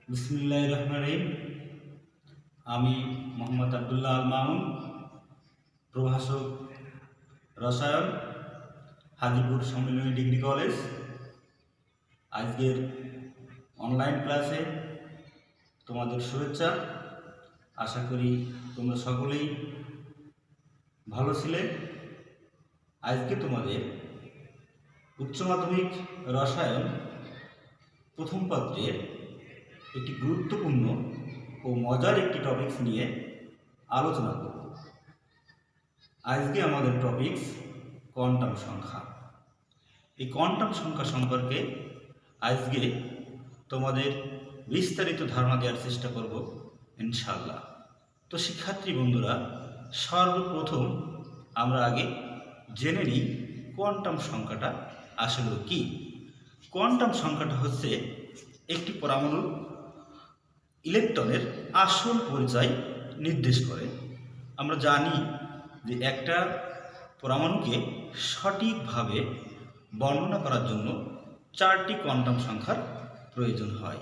বিসমিল্লাহির রহমানির রহিম। আমি মোহাম্মদ আবদুল্লাহ আল মামুন, প্রভাষক রসায়ন, হাজিপুর সম্মিলনী ডিগ্রি কলেজ। আজকের অনলাইন ক্লাসে তোমাদের শুভেচ্ছা। আশা করি তোমরা সকলেই ভালো ছিলে। আজকে তোমাদের উচ্চ মাধ্যমিক রসায়ন প্রথম পত্রের একটি গুরুত্বপূর্ণ ও মজার একটি টপিকস নিয়ে আলোচনা করব। আজকে আমাদের টপিকস কোয়ান্টাম সংখ্যা। এই কোয়ান্টাম সংখ্যা সম্পর্কে আজকে তোমাদের বিস্তারিত ধারণা দেওয়ার চেষ্টা করব ইনশাআল্লাহ। তো শিক্ষার্থী বন্ধুরা, সর্বপ্রথম আমরা আগে জেনে নিই কোয়ান্টাম সংখ্যাটা আসলে কি। কোয়ান্টাম সংখ্যাটা হচ্ছে একটি পরমাণুর ইলেকট্রনের আসল পরিচয় নির্দেশ করে। আমরা জানি যে একটা পরমাণুকে সঠিকভাবে বর্ণনা করার জন্য চারটি কোয়ান্টাম সংখ্যার প্রয়োজন হয়।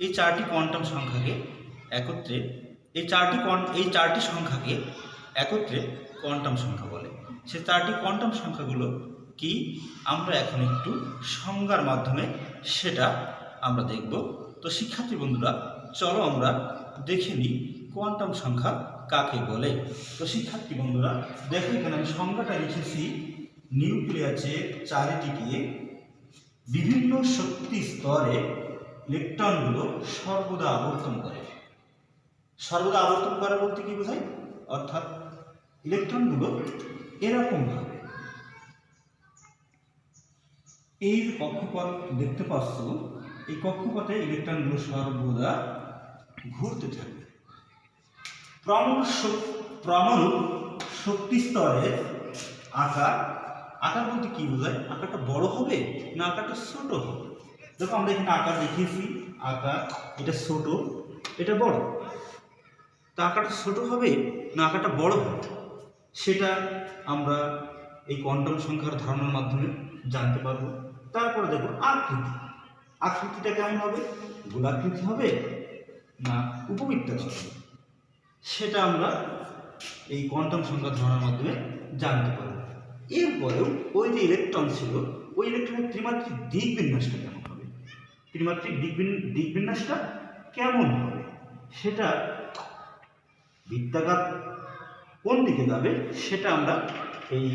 এই চারটি কোয়ান্টাম সংখ্যাকে একত্রে এই চারটি সংখ্যাকে একত্রে কোয়ান্টাম সংখ্যা বলে। সে চারটি কোয়ান্টাম সংখ্যাগুলো কি আমরা এখন একটু সংজ্ঞার মাধ্যমে সেটা আমরা দেখব। তো শিক্ষার্থী বন্ধুরা, চলো আমরা দেখে নিই কোয়ান্টাম সংখ্যা কাকে বলে। তো শিক্ষার্থী বন্ধুরা দেখো, এখানে আমি সংজ্ঞাটা লিখেছি, নিউক্লিয়াসের চারিদিকে বিভিন্ন শক্তি স্তরে ইলেকট্রনগুলো সর্বদা আবর্তন করে। সর্বদা আবর্তন করে বলতে কি বোঝায়? অর্থাৎ ইলেকট্রনগুলো এরকমভাবে, এই যে কক্ষপথ দেখতে পাচ্ছ, এই কক্ষপথে ইলেকট্রনগুলো সর্বদা ঘুরতে থাকবে। পরমাণু শক্তি স্তরের আকার বলতে কি বোঝায়? আকারটা বড় হবে না আকারটা ছোট হবে? দেখো, আমরা এখানে আকার দেখিয়েছি, আকার এটা ছোট এটা বড়। তা আকারটা ছোট হবে না আকারটা বড় হবে, সেটা আমরা এই কোয়ান্টাম সংখ্যার ধারণার মাধ্যমে জানতে পারবো। তারপরে দেখো আকৃতিটা কেমন হবে? গোলাকৃতি হবে না উপবৃত্তাকার হবে, সেটা আমরা এই কোয়ান্টাম সংখ্যার ধারণার মাধ্যমে জানতে পারবো। এরপরেও ওই যে ইলেকট্রন ছিল, ওই ইলেকট্রনের ত্রিমাত্রিক দিক বিন্যাসটা কেমন হবে? ত্রিমাত্রিক দিক বিন্যাসটা কেমন হবে সেটা, বৃত্তাকার কোন দিকে যাবে সেটা আমরা এই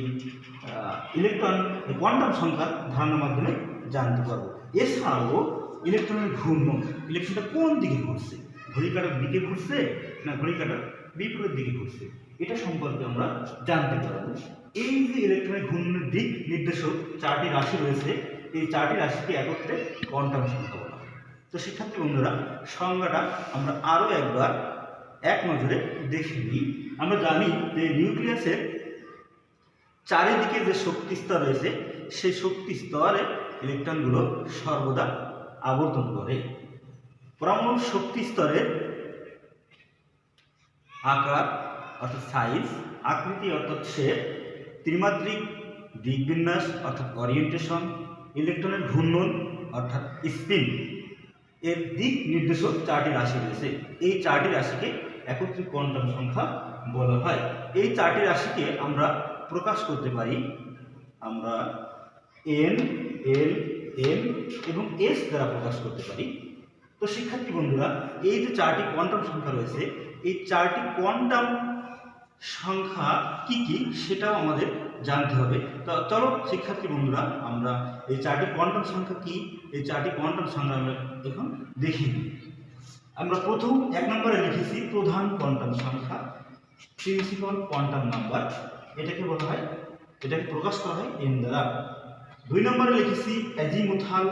কোয়ান্টাম সংখ্যার ধারণার মাধ্যমে জানতে পারবো। এছাড়াও ইলেকট্রনের ঘূর্ণন, ইলেকট্রনটা কোন দিকে ঘুরছে, ঘড়ি কাঁটার দিকে ঘুরছে না ঘড়ি কাঁটার বিপরীত দিকে ঘুরছে, এটা সম্পর্কে আমরা জানতে পারবো। এই যে ইলেকট্রনের ঘূর্ণনের দিক নির্দেশক চারটি রাশি রয়েছে, এই চারটি রাশিকে একত্রে কোয়ান্টাম সংখ্যা বলা হয়। তো শিক্ষার্থী বন্ধুরা, সংজ্ঞাটা আমরা আরও একবার এক নজরে দেখে নিই। আমরা জানি যে নিউক্লিয়াসের চারিদিকে যে শক্তি স্তর রয়েছে, সেই শক্তি স্তরে ইলেকট্রনগুলো সর্বদা আবর্তন করে। পরমাণুর শক্তি স্তরের আকার অর্থাৎ সাইজ, আকৃতি অর্থাৎ শেপ, ত্রিমাত্রিক দিক বিন্যাস অর্থাৎ ওরিয়েন্টেশন, ইলেকট্রনের ঘূর্ণন অর্থাৎ স্পিন, এর দিক নির্দেশক চারটি রাশি রয়েছে। এই চারটি রাশিকে একত্রিত কোয়ান্টাম সংখ্যা বলা হয়। এই চারটি রাশিকে আমরা প্রকাশ করতে পারি, আমরা এন, এল, এম এবং এস দ্বারা প্রকাশ করতে পারি। তো শিক্ষার্থী বন্ধুরা, এই যে চারটি কোয়ান্টাম সংখ্যা রয়েছে, এই চারটি কোয়ান্টাম সংখ্যা কি কি সেটাও আমাদের জানতে হবে। তো চলো শিক্ষার্থী বন্ধুরা, আমরা এই চারটি কোয়ান্টাম সংখ্যা কি, এই চারটি কোয়ান্টাম সংখ্যা আমরা এখন দেখি। আমরা প্রথম এক নম্বরে লিখেছি প্রধান কোয়ান্টাম সংখ্যা, প্রিন্সিপাল কোয়ান্টাম নাম্বার, এটাকে বলা হয়, এটাকে প্রকাশ করা হয় এন দ্বারা। দুই নম্বরে লিখেছি অ্যাজিমুথাল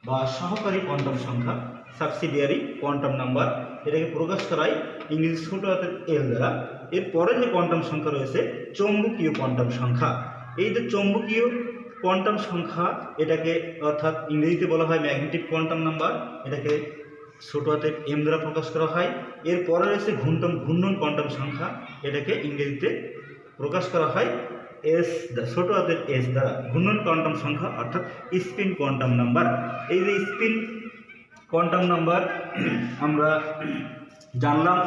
বা সহকারী কোয়ান্টাম সংখ্যা, সাবসিডিয়ারি কোয়ান্টাম নাম্বার, এটাকে প্রকাশ করা হয় ইংরেজি ছোট হাতের এল দ্বারা। এরপরে যে কোয়ান্টাম সংখ্যা রয়েছে চৌম্বকীয় কোয়ান্টাম সংখ্যা। এই যে চৌম্বকীয় কোয়ান্টাম সংখ্যা, এটাকে অর্থাৎ ইংরেজিতে বলা হয় ম্যাগনেটিক কোয়ান্টাম নাম্বার, এটাকে ছোট হাতের এম দ্বারা প্রকাশ করা হয়। এরপরে রয়েছে ঘূর্ণন কোয়ান্টাম সংখ্যা, এটাকে ইংরেজিতে প্রকাশ করা হয় এস, ছোট হাতের এস দ্বারা। ঘূর্ণন কোয়ান্টাম সংখ্যা অর্থাৎ স্পিন কোয়ান্টাম নাম্বার। এই যে স্পিন কোয়ান্টাম নাম্বার আমরা জানলাম।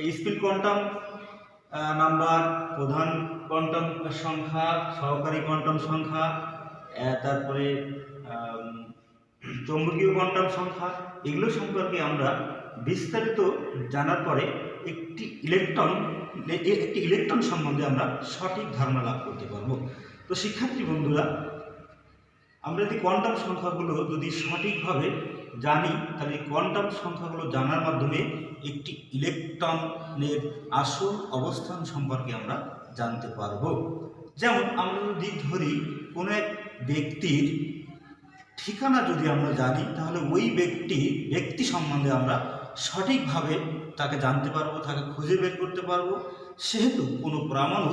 এই স্পিন কোয়ান্টাম নাম্বার, প্রধান কোয়ান্টাম সংখ্যা, সহকারী কোয়ান্টাম সংখ্যা, তারপরে চৌম্বকীয় কোয়ান্টাম সংখ্যা, এগুলো সম্পর্কে আমরা বিস্তারিত জানার পরে একটি ইলেকট্রন সম্বন্ধে আমরা সঠিক ধারণা লাভ করতে পারব। তো শিক্ষার্থী বন্ধুরা, আমরা যদি কোয়ান্টাম সংখ্যাগুলো যদি সঠিকভাবে জানি, তাহলে কোয়ান্টাম সংখ্যাগুলো জানার মাধ্যমে একটি ইলেকট্রনের আসল অবস্থান সম্পর্কে আমরা জানতে পারব। যেমন আমরা যদি ধরি কোনো এক ব্যক্তির ঠিকানা যদি আমরা জানি, তাহলে ওই ব্যক্তি সম্বন্ধে আমরা সঠিকভাবে তাকে জানতে পারবো, তাকে খুঁজে বের করতে পারবো। সেহেতু কোনো পরমাণু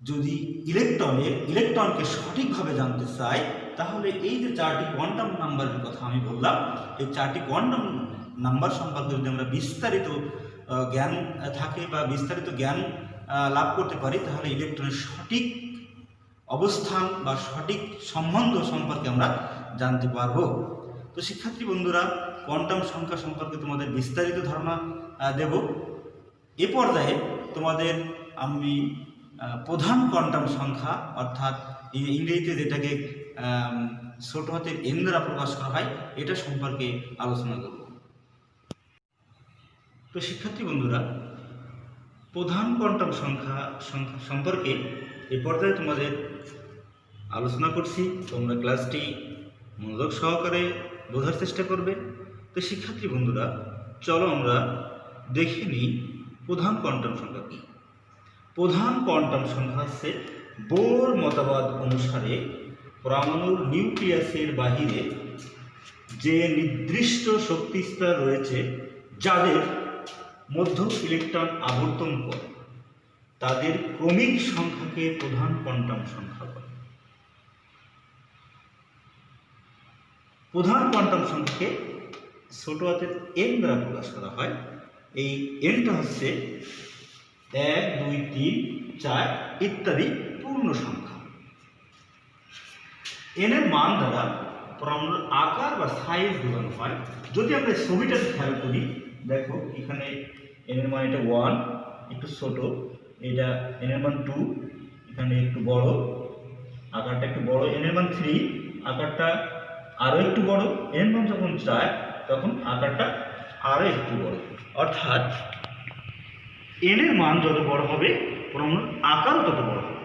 যদি ইলেকট্রনকে সঠিকভাবে জানতে চাই, তাহলে এই যে 4টি কোয়ান্টাম নাম্বারের কথা আমি বললাম, এই 4টি কোয়ান্টাম নাম্বার সম্পর্কে যদি আমরা বিস্তারিত জ্ঞান থাকে বা বিস্তারিত জ্ঞান লাভ করতে পারি, তাহলে ইলেকট্রনের সঠিক অবস্থান বা সঠিক সম্বন্ধ সম্পর্কে আমরা জানতে পারব। তো শিক্ষার্থী বন্ধুরা, কোয়ান্টাম সংখ্যা সম্পর্কে তোমাদের বিস্তারিত ধারণা দেব। এ পর্যায়ে তোমাদের আমি প্রধান কোয়ান্টাম সংখ্যা, অর্থাৎ ইংরেজিতে যেটাকে ছোট হাতের এন দ্বারা প্রকাশ করা হয়, এটা সম্পর্কে আলোচনা করব। তো শিক্ষার্থী বন্ধুরা, প্রধান কোয়ান্টাম সংখ্যা সম্পর্কে এ পর্যায়ে তোমাদের আলোচনা করছি। তোমরা ক্লাসটি মনোযোগ সহকারে বোঝার চেষ্টা করবে। তো শিক্ষার্থী বন্ধুরা, চলো আমরা দেখে নিই প্রধান কোয়ান্টাম সংখ্যা কী। প্রধান কোয়ান্টাম সংখ্যা হচ্ছে বোর মতবাদ অনুসারে পরমাণুর নিউক্লিয়াসের বাহিরে যে নির্দিষ্ট শক্তিস্তর রয়েছে, যাদের মধ্য ইলেকট্রন আবর্তন করে, তাদের ক্রমিক সংখ্যাকে প্রধান কোয়ান্টাম সংখ্যা বলে। প্রধান কোয়ান্টাম সংখ্যাকে ছোট হাতের এন দ্বারা প্রকাশ করা হয়। এই এনটা হচ্ছে 1, 2, 3, 4 ইত্যাদি পূর্ণ সংখ্যা। এনের মান দ্বারা পরমাণুর আকার বা সাইজ বোঝানো হয়। যদি আমরা ছবিটা খেয়াল করি, দেখো এখানে এনের মান এটা 1, একটু ছোট, এটা এনের মান 2, এখানে একটু বড়, আকারটা একটু বড়, এনের মান 3, আকারটা আরও একটু বড়, এনের মান যখন 4, তখন আকারটা আরও একটু বড়। অর্থাৎ এনের মান যত বড় হবে, পরমাণুর আকার তত বড় হবে।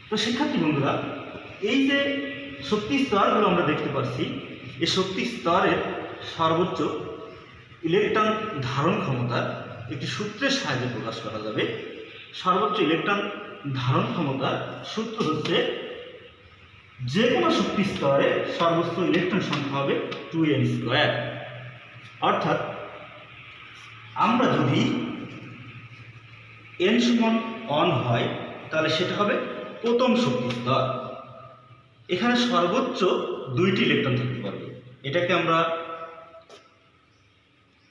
তো শিক্ষার্থী বন্ধুরা, এই যে শক্তি স্তরগুলো আমরা দেখতে পাচ্ছি, এই শক্তি স্তরের সর্বোচ্চ ইলেকট্রন ধারণ ক্ষমতা একটি সূত্রের সাহায্যে প্রকাশ করা যাবে। সর্বোচ্চ ইলেকট্রন ধারণ ক্ষমতার সূত্র হচ্ছে, যে কোনো শক্তি স্তরে সর্বোচ্চ ইলেকট্রন সংখ্যা হবে 2n²। অর্থাৎ আমরা যদি n সমান 1 হয়, তাহলে সেটা হবে প্রথম শক্তি স্তর। এখানে সর্বোচ্চ 2টি ইলেকট্রন থাকতে পারবে। এটাকে আমরা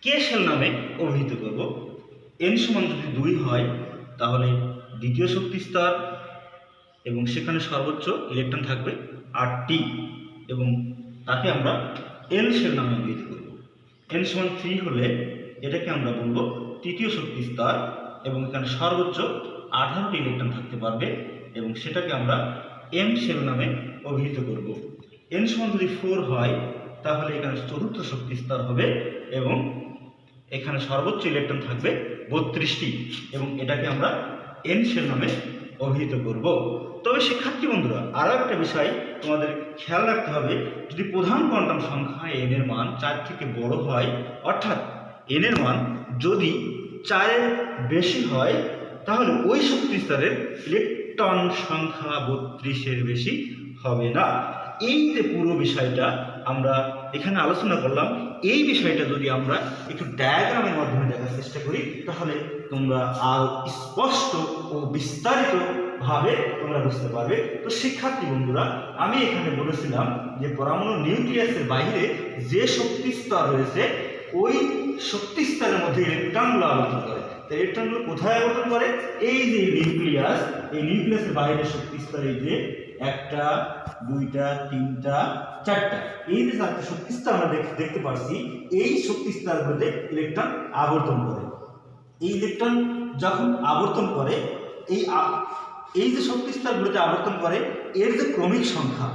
কে শেল নামে অভিহিত করব। n সমান যদি 2 হয়, তাহলে দ্বিতীয় শক্তি স্তর, এবং সেখানে সর্বোচ্চ ইলেকট্রন থাকবে 8টি, এবং তাকে আমরা l শেল নামে অভিহিত করব। n সমান 3 হলে এটাকে আমরা বলবো তৃতীয় শক্তি স্তর, এবং এখানে সর্বোচ্চ 18টি ইলেকট্রন থাকতে পারবে, এবং সেটাকে আমরা m শেল নামে অভিহিত করব। n সমান যদি 4 হয়, তাহলে এখানে চতুর্থ শক্তি স্তর হবে, এবং এখানে সর্বোচ্চ ইলেকট্রন থাকবে 32টি, এবং এটাকে আমরা n শেল নামে অভিহিত করব। তবে শিক্ষার্থী বন্ধুরা, আরও একটা বিষয় তোমাদের খেয়াল রাখতে হবে, যদি প্রধান কোয়ান্টাম সংখ্যা n এর মান 4 থেকে বড় হয়, অর্থাৎ n এর মান যদি 4 এর বেশি হয়, তাহলে ওই শক্তি স্তরের ইলেকট্রন সংখ্যা 32-এর বেশি হবে না। এই যে পুরো বিষয়টা আমরা এখানে আলোচনা করলাম, এই বিষয়টা যদি আমরা একটু ডায়াগ্রামের মাধ্যমে দেখার চেষ্টা করি, তাহলে তোমরা আরো স্পষ্ট ও বিস্তারিতভাবে তোমরা বুঝতে পারবে। তো শিক্ষার্থী বন্ধুরা, আমি এখানে বলেছিলাম যে পরমাণু নিউক্লিয়াসের বাইরে যে শক্তি স্তর রয়েছে, ওই শক্তি স্তরের মধ্যে ইলেকট্রনগুলো আবর্তন করে। তো ইলেকট্রনগুলো কোথায় আবর্তন করে? এই যে নিউক্লিয়াস, এই নিউক্লিয়াসের বাইরে শক্তি স্তরে যে একটা, দুইটা, তিনটা, চারটা, এই যে চারটা শক্তি স্তর আমরা দেখতে পাচ্ছি, এই শক্তি স্তরগুলোতে ইলেকট্রন আবর্তন করে। এই ইলেকট্রন যখন আবর্তন করে, এই যে শক্তি স্তরগুলোতে আবর্তন করে, এর যে ক্রমিক সংখ্যা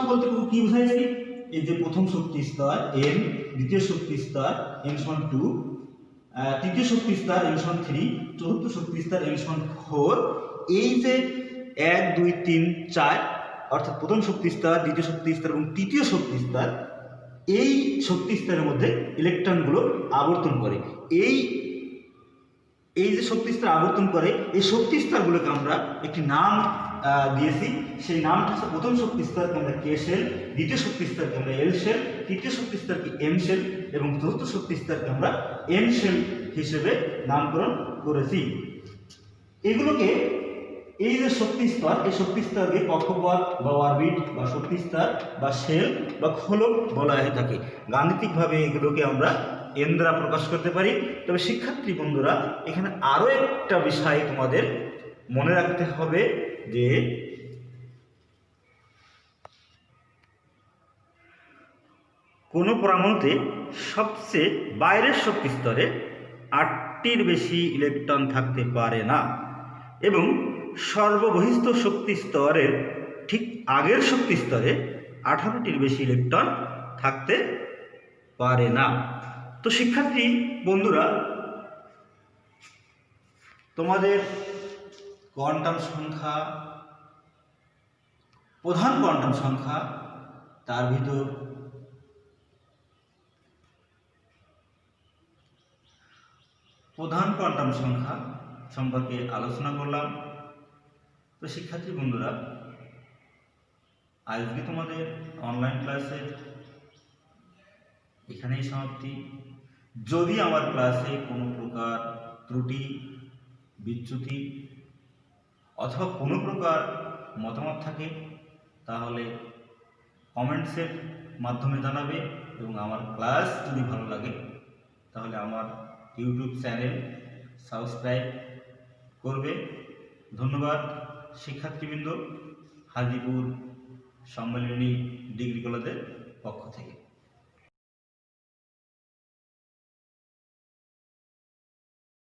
বলতে কি বুঝাইছি? এই যে প্রথম শক্তি স্তর n, দ্বিতীয় শক্তি স্তর n=2, তৃতীয় শক্তি স্তর n=3, চতুর্থ শক্তি স্তর n=4, এই যে 1 2 3 4 অর্থাৎ প্রথম শক্তি স্তর, দ্বিতীয় শক্তি স্তর এবং তৃতীয় শক্তি স্তর, এই শক্তি স্তরের মধ্যে ইলেকট্রনগুলো আবর্তন করে। এই যে শক্তি স্তর আবর্তন করে, এই শক্তি স্তরগুলোকে আমরা একটি নাম দিয়েছি। সেই নামটা হচ্ছে প্রথম শক্তি স্তরকে আমরা কে শেল, দ্বিতীয় শক্তি স্তরকে আমরা এল শেল, তৃতীয় শক্তি স্তরকে এম শেল এবং চতুর্থ শক্তি স্তরকে আমরা এন শেল হিসেবে নামকরণ করেছি। এগুলোকে, এই যে শক্তি স্তর, এই শক্তি স্তরকে কক্ষপথ বা অরবিট বা শক্তি স্তর বা শেল বা খোলক বলা হয়ে থাকে। গাণিতিকভাবে এগুলোকে আমরা এন দ্বারা প্রকাশ করতে পারি। তবে শিক্ষার্থী বন্ধুরা, এখানে আরও একটা বিষয় তোমাদের মনে রাখতে হবে যে কোনো পরমাণুতে সবচেয়ে বাইরের শক্তি স্তরে 8টির বেশি ইলেকট্রন থাকতে পারে না এবং সর্ববহিস্থ শক্তি স্তরের ঠিক আগের শক্তি স্তরে 18টির বেশি ইলেকট্রন থাকতে পারে না। তো শিক্ষার্থী বন্ধুরা, তোমাদের কোয়ান্টাম সংখ্যা, প্রধান কোয়ান্টাম সংখ্যা, তার ভিতর প্রধান কোয়ান্টাম সংখ্যা সম্পর্কে আলোচনা করলাম। তো শিক্ষার্থী বন্ধুরা, আজকে তোমাদের অনলাইন ক্লাসের এখানেই সমাপ্তি। যদি আমার ক্লাসে কোনো প্রকার ত্রুটি, বিচ্যুতি অথবা কোনো প্রকার মতামত থাকে, তাহলে কমেন্টসের মাধ্যমে জানাবে এবং আমার ক্লাস যদি ভালো লাগে তাহলে আমার ইউটিউব চ্যানেল সাবস্ক্রাইব করবে। ধন্যবাদ শিক্ষার্থীবৃন্দ, হাজিপুর সম্মেলনী ডিগ্রি কলেজের পক্ষ থেকে।